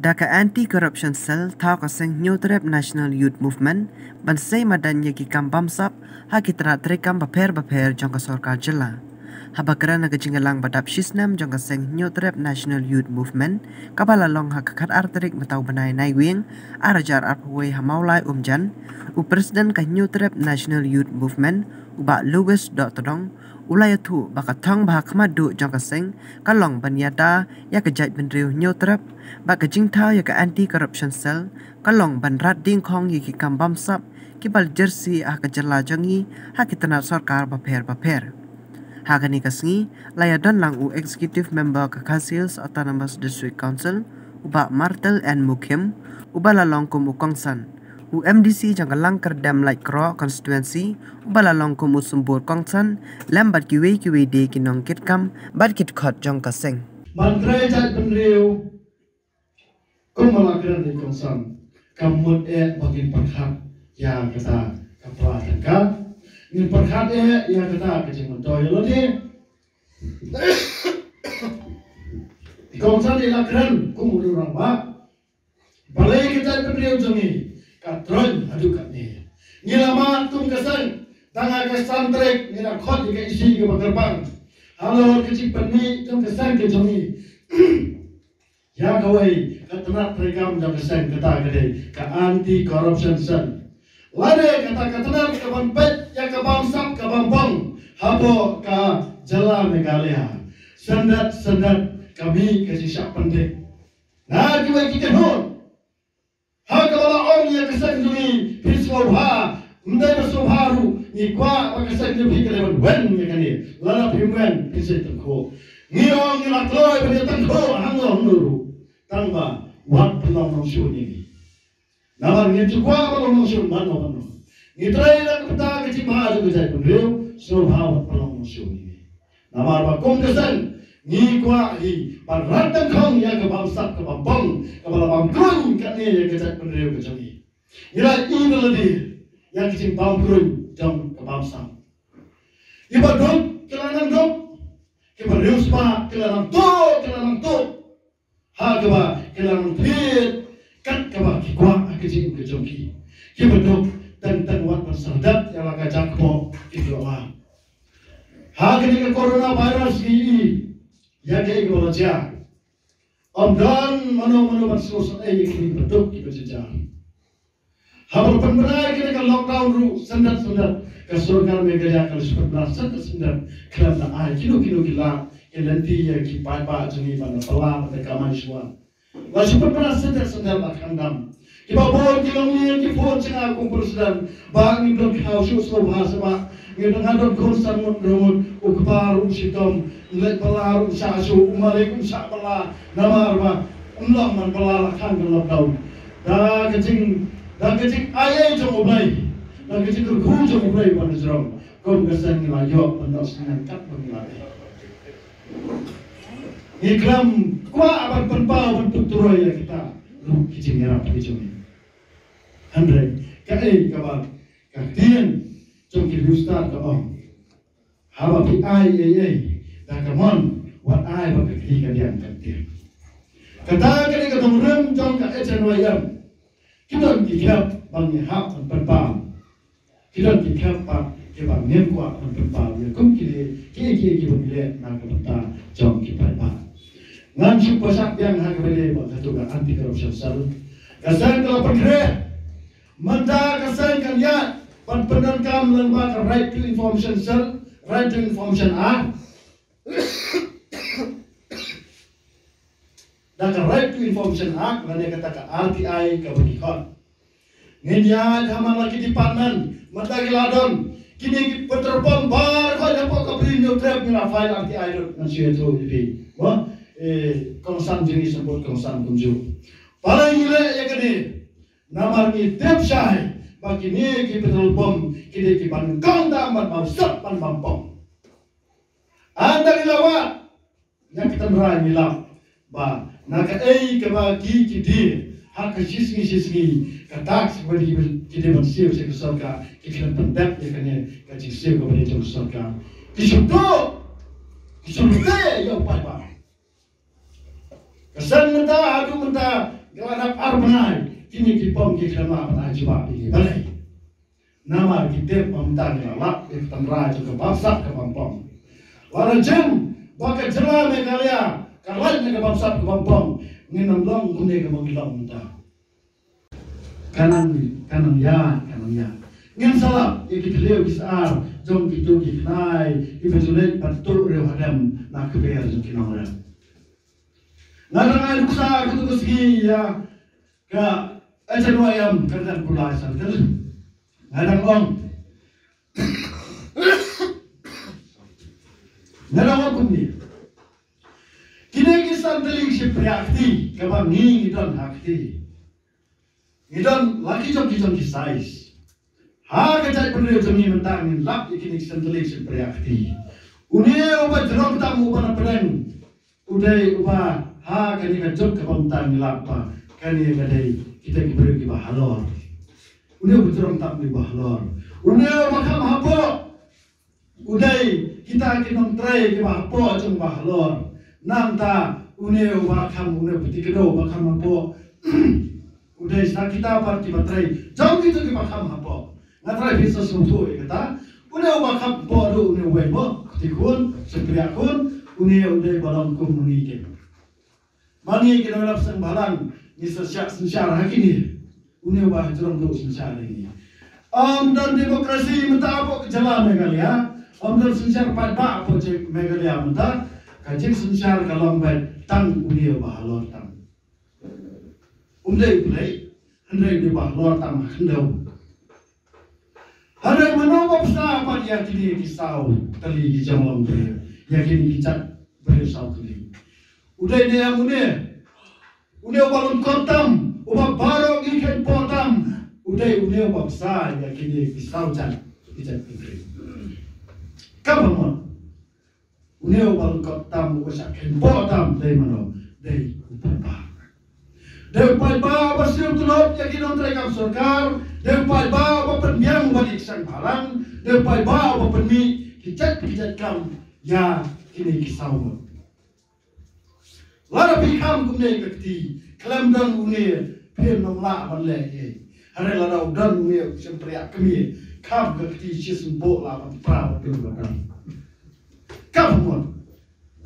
Daka Anti-Corruption Cell thao kaseng New Trap National Youth Movement bansai madanya ki kampam sap ha kitrat rekam baper jong ka sarkar jela. Habakran na kajingalang badap shisnam jong kaseng New Trap National Youth Movement kabala long ha kakat arterik matau banai naiwing arajar arpaway hamaulai umjan u presiden ka New Trap National Youth Movement uba Louis Dotodong ulai tu bakathang bahak madu jong kaseng kalong banyada ya kejat benriu New Trap bak kajing thau ya ka Anti-Corruption Cell kalong banrat ding khong yi ki kambam sap ki bal jersey ah kajala jongi ha kitana sarkar baper ha kani kasngi layadan lang u executive member ka Khasils Autonomous District Council uba Martel and Mukim uba lalong kum ukongsan u MDC janggalang kerdam like kro constituency ubalalong ko musumbur kongsan lambat kiwe de kinong kitkam bad kit khot jong kaseng mantre jat benriu kumalakran di kongsan kamut bagin perkhat ya kata kapra tangka ni perkhat ya kata kecing mentoy lo ni di kongsan di lakran kumulu orang ba balai kita benriu jongi katron adu katne ngilama tum kasan tanga kasan trek ngila khot ke isi ke bagerbang halo kecik pani tum kasan ke jongi ya kawai katna program jam kasan kata gede ka anti corruption sen lade kata katna ke banpet ya ka bangsap ka bampong habo ka jala Meghalaya sandat kami ke siap pendek nah kiwai kita hon ha kabala om ya kasang dumi piswal ha mendai bersoharu ni kwa kasang dumi kelewan wen ya kani lala pimwen pisit ko ngiong ni lakloi berdetan ko hangong nuru tangba wat pelong nong syu ni nabar ni tukwa pelong nong syu mano ni trai la kata ke ma ju jai pun riu so ha wat pelong nong syu ni nabar ba kom kasang ni kwa hi paratan khong ya ke bangsat ke bampong ke balabang grun ka ne ya ke jat penreu ke jami ira inaladi ya ke jing bamprun jam ke bangsat iba dok kelanang dok ke bereu spa kelanang to ha ke ba kelanang pit kat ke ba ki kwa ke jing ke jongki ke bedok tan wat bersadat ya la ka jakmo ke doa ha ke ni corona virus ni ya ke ko ja dan mano bersus kini betul kita sejar. Habis pemerintah kita lockdown ru sendat ke surga Meghalaya kalau seperti sendat kerana kilo gila nanti ya ki pai jeni pada pelah pada kamai semua. Lalu seperti sendat akan dam. Kita boleh kilomnya ki phone cina kumpul sedang bang itu kau susu bahasa ngedang adon konsan mut ukbar sitom lek pelar sasu umalekum sak pelar namar ba Allah man pelar kan lockdown da kecing ayai jong obai da kecing ku jong obai pan jrom kom kesan ni layo pandos dengan kat bangilai ikram kwa abar penpau pentuturoi ya kita lu kecing era kecing Andre kai kabar kaktian jong ki ustad ka om haba pi ai da kamon wat ai ba ka ki ka dian ka tian kata ka ni ka dong rem jong ka echen wa yam kidon ki khap bang ni hap pan pa kidon ki khap pa ke bang nem kwa pan pa ya kum ki bang le na ka ta jong ki pa pa ngan chu pasak yang ha ka le ba ka tu ka anti corruption sal ka sang ka pakre manda ka sang kan ya pan kam lembaga right to information cell right to information act dan right to information act mana kata RTI ke berikut ngenya sama lagi department mata giladon kini peterpom bar kau dapat kabin new trap ni file RTI nasi itu jadi wah kongsan jenis sebut kongsan kunju paling gila ya kini nama ni depsai bagi ni ki betul bom kini ki ban kong damat mau pan bampong anda dilawat yang kita berani lah ba naga ke bagi kidi hak sisni katak seperti kidi bersih se kesalka kita pendap ya kene kaji se ko beri kesalka disudo ya pai ba kesan menta adu menta Geladap arbanai kini kipom kikrama panai coba ini balai. Nama kita pemtang lalap tamra juga bangsa ke bampong. Walajem baka jela megalia kawan ke bangsa ke bampong nginam long gune ke mangilong muda. Kanan ya. Ngin salah iki beliau kisar jom gitu kiknai ibetulet patul reu hadam nak keber jom kinora. Ngarang ai duksa kutu kesgi ya ka ajan wayam kerdan pula asal terus. Ngarang ong kumni kini kisah teling si priakti kabang ni idon hakti idon laki jom kisais ha kajai pendiri jemi mentang lap ikini kisah teling si priakti unia uba jerok tamu uba napedeng udai uba ha kani kajok kabang tang lapa kani kadai kita kiberi kibah halor unia uba jerok tamu kibah halor unia makam hapo udai kita kinong tray kibah hapo jom kibah halor nang ta unia uba kam unia peti kedo uba kam hapo udai sa kita par kibah tray jom kita kibah kam hapo ngatray bisa sumtu kata unia uba kam hapo do unia webo tikun sepriakun unia udai balong kum mengikin mani kita ngelap sang balang ni sesyar hakini unia uba jerong do sesyar ini dan demokrasi mentah apa kejalan megalia dan sesyar pada apa cek megalia mentah kajik sesyar kalau baik tang unia bahalor tang undai hendai di bahalor tang hendau hari menopop sa apa dia kini kisau teli jamalong dia yakini kicat berisau teli udai dia unia balon kotam uba barok ikan potam udai unia baksa yakini kisau cat kicat teli kapan unia balon kotam uba ikan potam dari mana dari Depai ba bersiul tulop yakin on trekam sorkar depai ba penmiang balik sang halang depai ba penmi kicat kam ya kini kisau lara pikam kumne kekti kelam dan une pir nomla banle hare lara udan une sempriak kemi kam kekti chisun bo la ban pra pir badan kam mon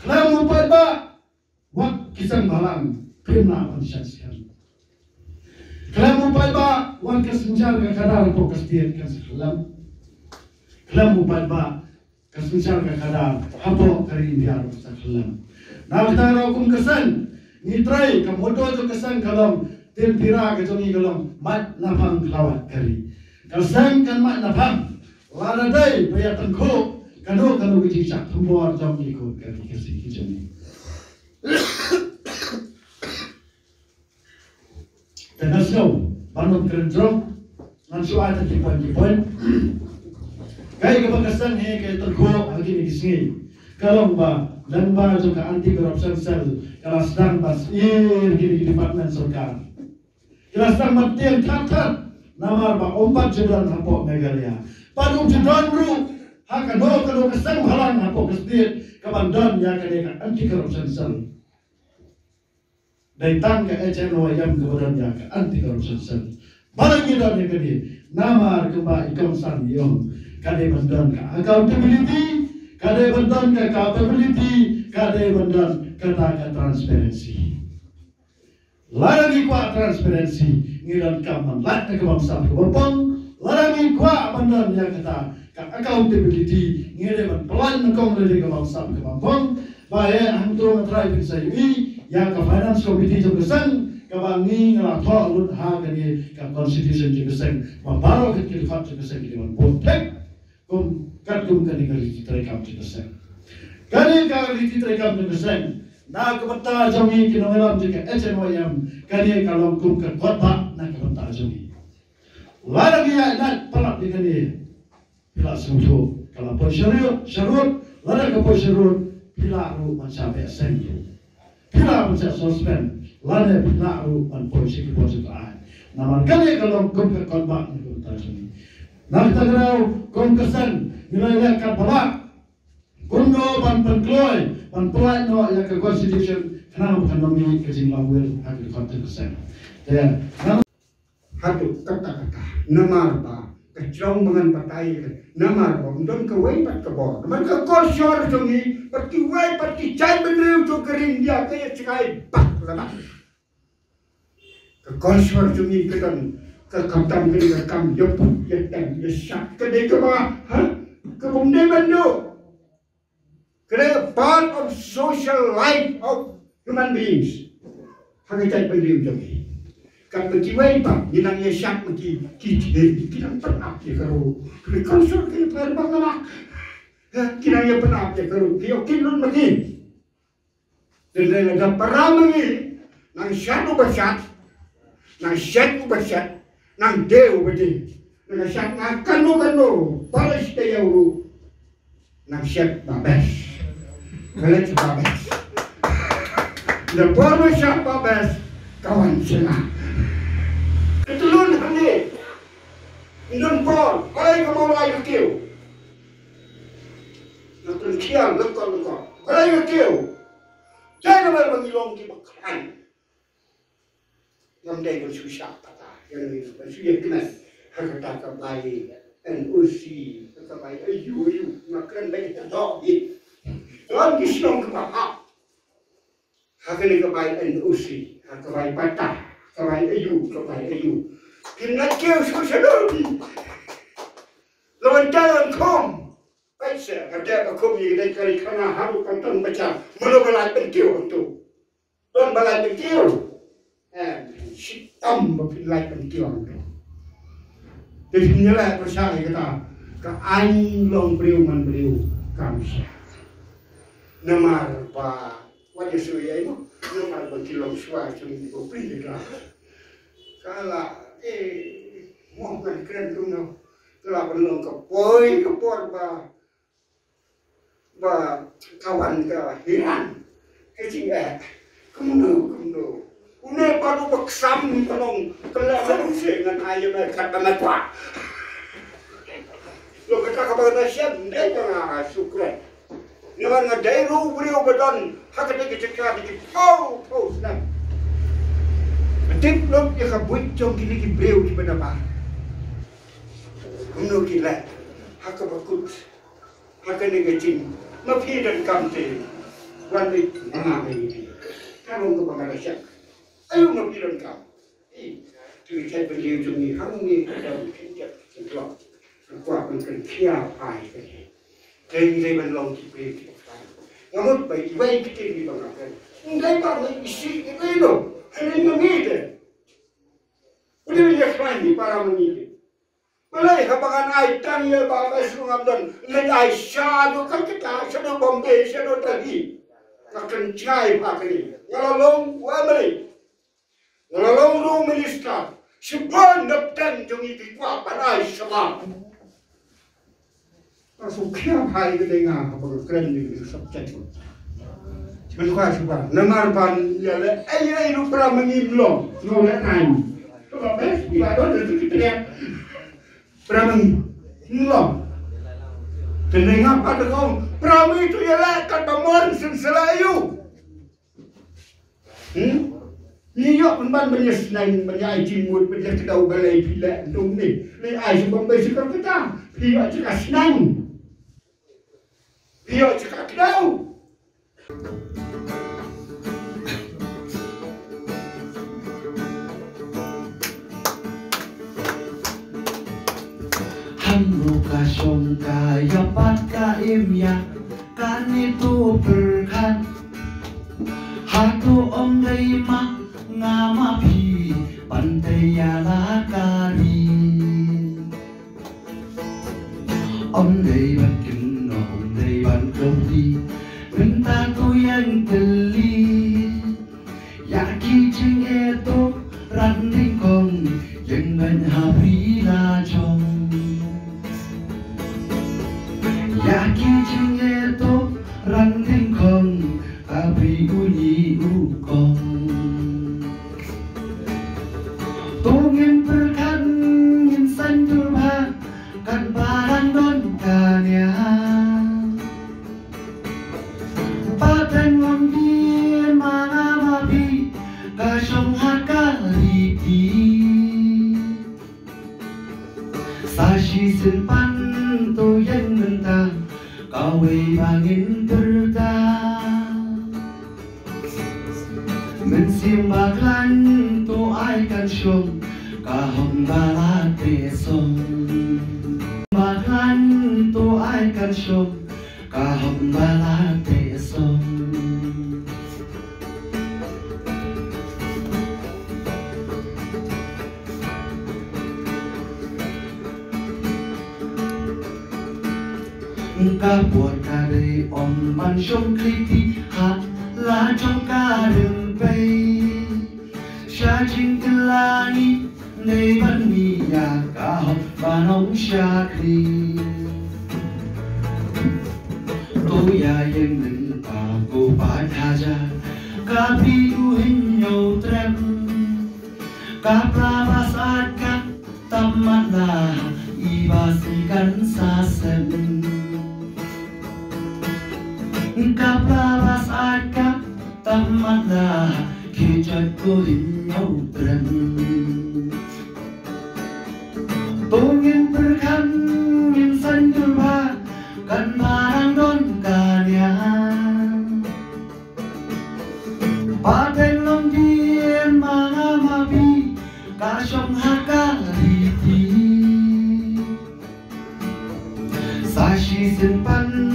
kelam upai ba wak kisang halang pir na ban syasian kelam upai ba wan kesenjar ke kadar po kestian kan sekelam kelam upai ba kesenjar ke kadar hapo kari biar sekelam nak taro kum kesan nitrai kamodo jo kesan kalam ten pira ke jongi kalam mat napang kelawat kari kesan kan mat napang lada dai baya tengko kano ke cicak tumbor jom ikut kari kesi kijoni dan snow bangun kerendrong ngan suara kipon kai kebakasan he kai tergo lagi ni kisngi kalau ba dan ba juga anti corruption cell kalau sedang pas gini department sarkar kalau sedang matian tat namar ba ompat judan hapo megalia padum judan ru hakano kalau kesang halang hapo kesdiet kabandan ya kadeka anti corruption cell dari tangga HNO yang kemudian jaga anti korupsi sel. Barang kita ni kini nama kembali ikon yang kade bandan ka accountability, kade bandan ka capability, kade bandan kata transparency. Larang kuat transparency ngiran kaman lat ke bangsa berbang, larang kuat bandan yang kata accountability ngiran pelan kong le ke bangsa berbang. Baik hantu ngetrai bisa ini yang ke finance committee juga sen kebangi ngelatok lut ha kani ke constitution juga sen baru ke kilfat juga sen di mana botek kum kani kali terekam juga sen kali terekam juga sen na kebata jami kinoelam juga HNOM kani kalau kum ke kota na kebata jami larang ya nak palak di kani bila semua kalau pun syarut larang ke pun syarut bila ru mencapai sen bila macam suspend, lada bila ru polisi kiposit ay. Namun kali kalau kum ke kolbak ni kum tajuni. Nak tagrau kum kesan nilai kat balak. Kum no ban penkloy, ban pelat no ya ke constitution kenapa bukan memilih ke Zimbabwe hadir konten. Dan hatu kata-kata namar ba kecrong dengan patai namar ba undon ke wei pat ke bor man ke korsor jungi pati wei pati cai bendeu tu kerin dia ke cekai pak lama ke korsor jungi ke dan ke kamtam ke kam jop ya dan ya syak ke de ke ba ha ke bumde bendu ke part of social life of human beings hang cai bendeu jungi kan bagi waipa ninang ye syak bagi kinang penap ye karo konsol ke par bangala kinang ye penap ye karo kio kinun bagi dan ada paramangi nang syadu basat nang syadu basat nang deu bagi nang syak kanu palis te yauru nang syak babes belet babes the power syak babes kawan senang Tulun hani, indon pon, ay kamu ay kau, nakon kiam, nakon, ay kau, jangan bermengilong di makan, yang dah bersusah kata, yang ini bersusah kena, kata kebaik, dan usi, kebaik, ayu, makan baik tak di, orang kisah kebahak, hakni kebaik dan usi, kebaik patah. Kawan ayu. Kena kau susah dulu. Lawan jalan kom. Baiklah, ada kom yang kita kali kerana haru kanton baca. Mana balai pentiu tu. Don balai pentiu. Sitam balai pentiu tu. Jadi inilah percaya kita. Keain long beriu kamsa. Namar pa. Wajah suya itu. Namar berkilong suara cuma di bawah pindah. Kalau mohon keren tu no, kalau belum kepor ba kawan ke hiran, kecing kemudian, une baru beksam kalau kelihatan dengan ayam mereka dengan pak. Lo kita kabar nasihat, dia jangan syukur. Jangan ngadai ru beriu badan, hak kita cekak di pau senang. Tip lom dia kabut jom kini ki breu ki benapa. Umno kila hak bakut hak ni kecing mafi dan kamte wan ni ini kalau ke Bangladesh ayo mafi dan kam tu cai beliau jom ni hang ni dalam kinjat keluar kuat mungkin kia ai ke ni ban ki breu ki ngamut bai kita di Bangladesh ngai pa ni isi ni no ini mengide. Ini dia kerana para mengide. Malay kapangan ay tanya bapa sungai dan lelai syadu kan kita syadu Bombay syadu tadi. Akan cai pakni. Ngalalong wamri. Ngalalong lu minister. Sebuah dapatan jungi tikwa panai sama. Masuk kiam hai kedengar apa keren di subjek. Menkuat sebab namar ban ialah ayah itu pernah mengiblong nolak naik. Kalau bes bila ada itu kita lihat pernah mengiblong. Dengar pada kau pernah itu ialah kan bangun selayu. Niat memban menyesnang menyai jimut menyekdau balai bila dong ni. Ni ai sebab besikap kita. Dia cakap senang. Dia cakap kedau. Muka songka yapat kaimya kan itu berkan hatu ongai mak ngamapi pantai lakari ongai bakin ongai ban kodi minta tu yang teli yaki jing itu randing kong jangan habri lajong yaki jing itu randing kong abri unyi ukong tungin berkan insan turba kan barang don kanya simpan tu yang mentah kawe bangin berda mensimbaklan tu ai kan syong kahong balate song baklan tu ai kan syong kahong balate song ca buồn ca đời om ban trong khi hát lá trong ca đường bay xa chính tư la ni nơi vẫn mi nhà ca học và nóng xa khi tôi ya yên đừng ta cô bài tha ra ca pi u hình nhau trem ca pra ba sát ca tâm mắt là y ba si gắn xa xem Kapla was akap tamada kijat ko hinyaw tren Tungin berkan minsan turba kan barang don kanya Paten long dien mga mabi kasyong hakariti Sashi simpan